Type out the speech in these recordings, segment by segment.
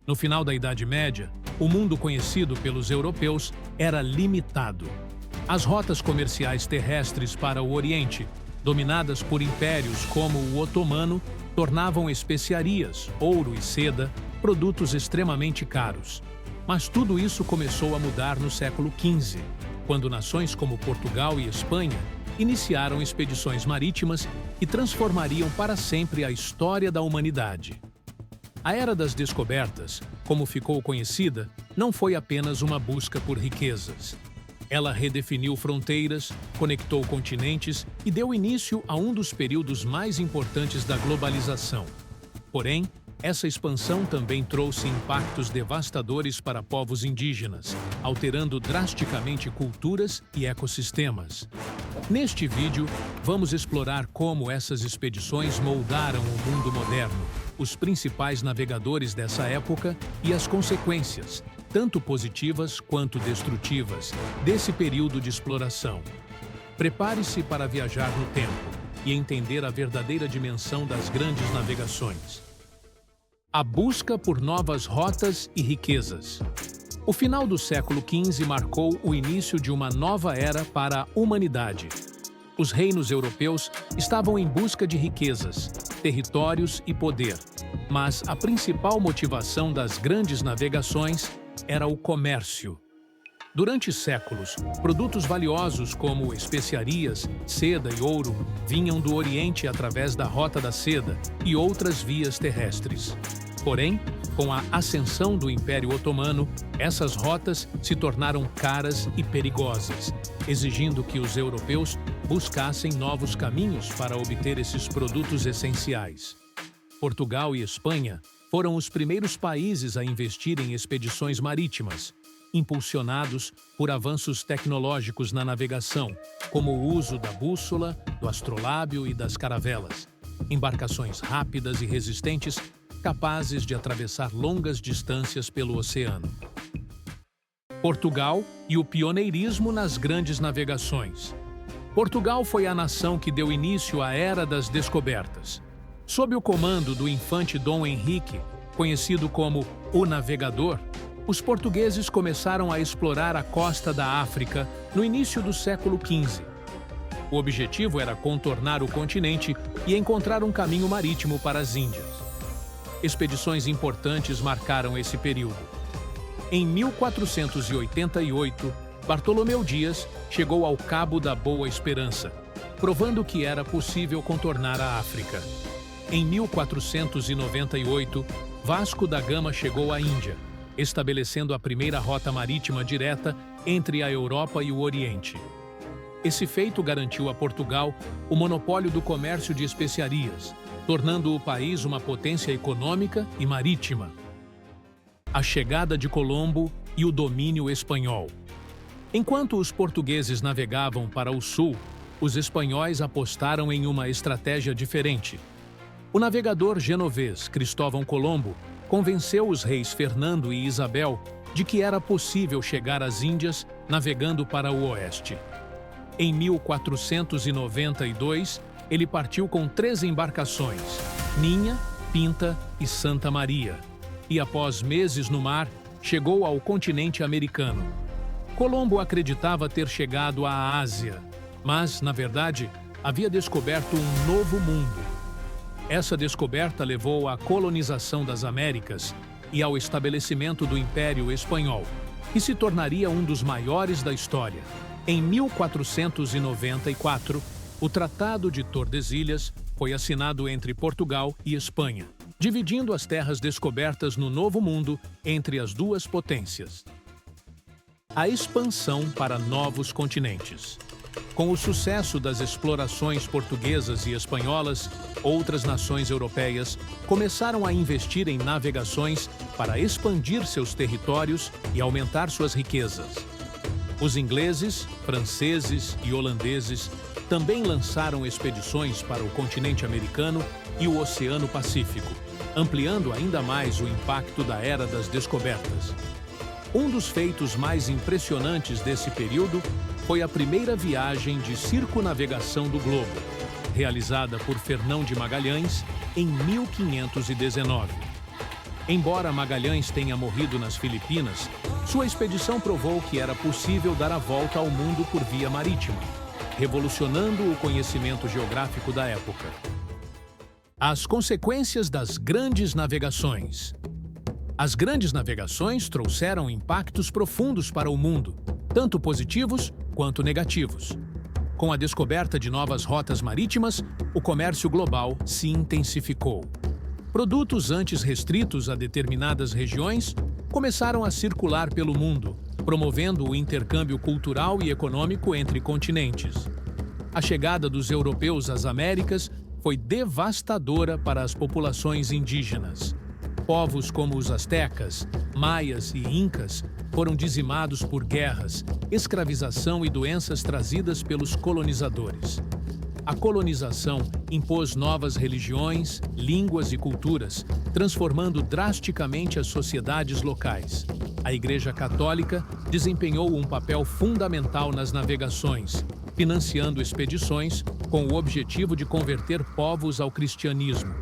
No final da Idade Média, o mundo conhecido pelos europeus era limitado. As rotas comerciais terrestres para o Oriente, dominadas por impérios como o Otomano, tornavam especiarias, ouro e seda, produtos extremamente caros. Mas tudo isso começou a mudar no século XV, quando nações como Portugal e Espanha iniciaram expedições marítimas que transformariam para sempre a história da humanidade. A Era das Descobertas, como ficou conhecida, não foi apenas uma busca por riquezas. Ela redefiniu fronteiras, conectou continentes e deu início a um dos períodos mais importantes da globalização. Porém, essa expansão também trouxe impactos devastadores para povos indígenas, alterando drasticamente culturas e ecossistemas. Neste vídeo, vamos explorar como essas expedições moldaram o mundo moderno, os principais navegadores dessa época e as consequências, tanto positivas quanto destrutivas, desse período de exploração. Prepare-se para viajar no tempo e entender a verdadeira dimensão das grandes navegações. A busca por novas rotas e riquezas. O final do século XV marcou o início de uma nova era para a humanidade. Os reinos europeus estavam em busca de riquezas, territórios e poder, mas a principal motivação das grandes navegações era o comércio. Durante séculos, produtos valiosos como especiarias, seda e ouro vinham do Oriente através da Rota da Seda e outras vias terrestres. Porém, com a ascensão do Império Otomano, essas rotas se tornaram caras e perigosas, exigindo que os europeus buscassem novos caminhos para obter esses produtos essenciais. Portugal e Espanha foram os primeiros países a investir em expedições marítimas, impulsionados por avanços tecnológicos na navegação, como o uso da bússola, do astrolábio e das caravelas, embarcações rápidas e resistentes capazes de atravessar longas distâncias pelo oceano. Portugal e o pioneirismo nas grandes navegações. Portugal foi a nação que deu início à Era das Descobertas. Sob o comando do infante Dom Henrique, conhecido como o Navegador, os portugueses começaram a explorar a costa da África no início do século XV. O objetivo era contornar o continente e encontrar um caminho marítimo para as Índias. Expedições importantes marcaram esse período. Em 1488, Bartolomeu Dias chegou ao Cabo da Boa Esperança, provando que era possível contornar a África. Em 1498, Vasco da Gama chegou à Índia, estabelecendo a primeira rota marítima direta entre a Europa e o Oriente. Esse feito garantiu a Portugal o monopólio do comércio de especiarias, tornando o país uma potência econômica e marítima. A chegada de Colombo e o domínio espanhol. Enquanto os portugueses navegavam para o sul, os espanhóis apostaram em uma estratégia diferente. O navegador genovês Cristóvão Colombo convenceu os reis Fernando e Isabel de que era possível chegar às Índias navegando para o oeste. Em 1492, ele partiu com 3 embarcações, Ninha, Pinta e Santa Maria, e após meses no mar, chegou ao continente americano. Colombo acreditava ter chegado à Ásia, mas, na verdade, havia descoberto um novo mundo. Essa descoberta levou à colonização das Américas e ao estabelecimento do Império Espanhol, que se tornaria um dos maiores da história. Em 1494, o Tratado de Tordesilhas foi assinado entre Portugal e Espanha, dividindo as terras descobertas no Novo Mundo entre as duas potências. A expansão para novos continentes. Com o sucesso das explorações portuguesas e espanholas, outras nações europeias começaram a investir em navegações para expandir seus territórios e aumentar suas riquezas. Os ingleses, franceses e holandeses também lançaram expedições para o continente americano e o Oceano Pacífico, ampliando ainda mais o impacto da Era das Descobertas. Um dos feitos mais impressionantes desse período foi a primeira viagem de circunnavegação do globo, realizada por Fernão de Magalhães em 1519. Embora Magalhães tenha morrido nas Filipinas, sua expedição provou que era possível dar a volta ao mundo por via marítima, revolucionando o conhecimento geográfico da época. As consequências das grandes navegações. As grandes navegações trouxeram impactos profundos para o mundo, tanto positivos quanto negativos. Com a descoberta de novas rotas marítimas, o comércio global se intensificou. Produtos antes restritos a determinadas regiões começaram a circular pelo mundo, promovendo o intercâmbio cultural e econômico entre continentes. A chegada dos europeus às Américas foi devastadora para as populações indígenas. Povos como os astecas, maias e incas foram dizimados por guerras, escravização e doenças trazidas pelos colonizadores. A colonização impôs novas religiões, línguas e culturas, transformando drasticamente as sociedades locais. A Igreja Católica desempenhou um papel fundamental nas navegações, financiando expedições com o objetivo de converter povos ao cristianismo.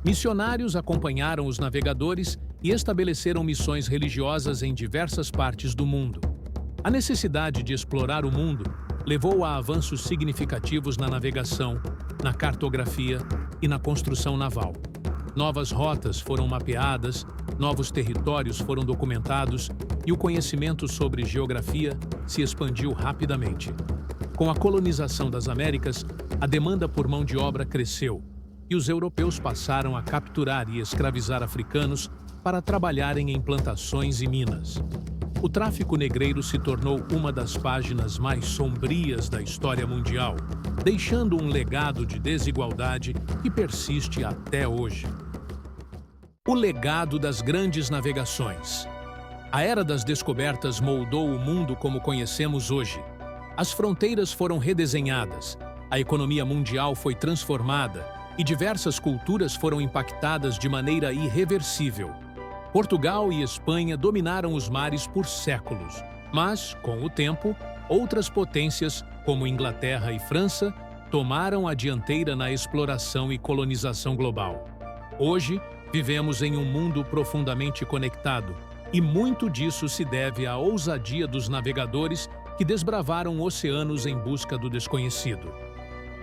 Missionários acompanharam os navegadores e estabeleceram missões religiosas em diversas partes do mundo. A necessidade de explorar o mundo levou a avanços significativos na navegação, na cartografia e na construção naval. Novas rotas foram mapeadas, novos territórios foram documentados e o conhecimento sobre geografia se expandiu rapidamente. Com a colonização das Américas, a demanda por mão de obra cresceu e os europeus passaram a capturar e escravizar africanos para trabalharem em plantações e minas. O tráfico negreiro se tornou uma das páginas mais sombrias da história mundial, deixando um legado de desigualdade que persiste até hoje. O legado das grandes navegações. A era das descobertas moldou o mundo como conhecemos hoje. As fronteiras foram redesenhadas, a economia mundial foi transformada e diversas culturas foram impactadas de maneira irreversível. Portugal e Espanha dominaram os mares por séculos, mas, com o tempo, outras potências, como Inglaterra e França, tomaram a dianteira na exploração e colonização global. Hoje, vivemos em um mundo profundamente conectado, e muito disso se deve à ousadia dos navegadores que desbravaram oceanos em busca do desconhecido.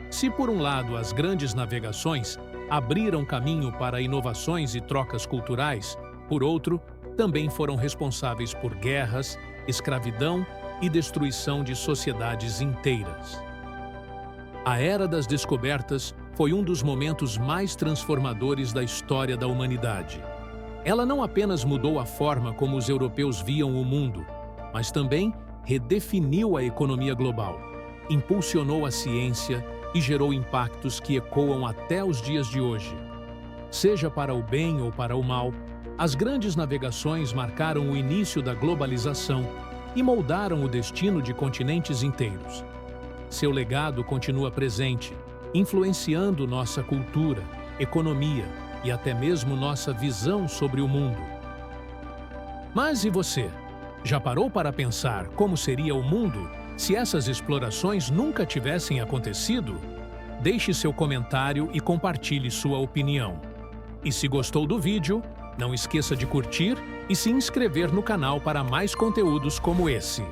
Se, por um lado, as grandes navegações abriram caminho para inovações e trocas culturais, por outro, também foram responsáveis por guerras, escravidão e destruição de sociedades inteiras. A Era das Descobertas foi um dos momentos mais transformadores da história da humanidade. Ela não apenas mudou a forma como os europeus viam o mundo, mas também redefiniu a economia global, impulsionou a ciência e gerou impactos que ecoam até os dias de hoje. Seja para o bem ou para o mal, as grandes navegações marcaram o início da globalização e moldaram o destino de continentes inteiros. Seu legado continua presente, influenciando nossa cultura, economia e até mesmo nossa visão sobre o mundo. Mas e você? Já parou para pensar como seria o mundo se essas explorações nunca tivessem acontecido? Deixe seu comentário e compartilhe sua opinião. E se gostou do vídeo, não esqueça de curtir e se inscrever no canal para mais conteúdos como esse.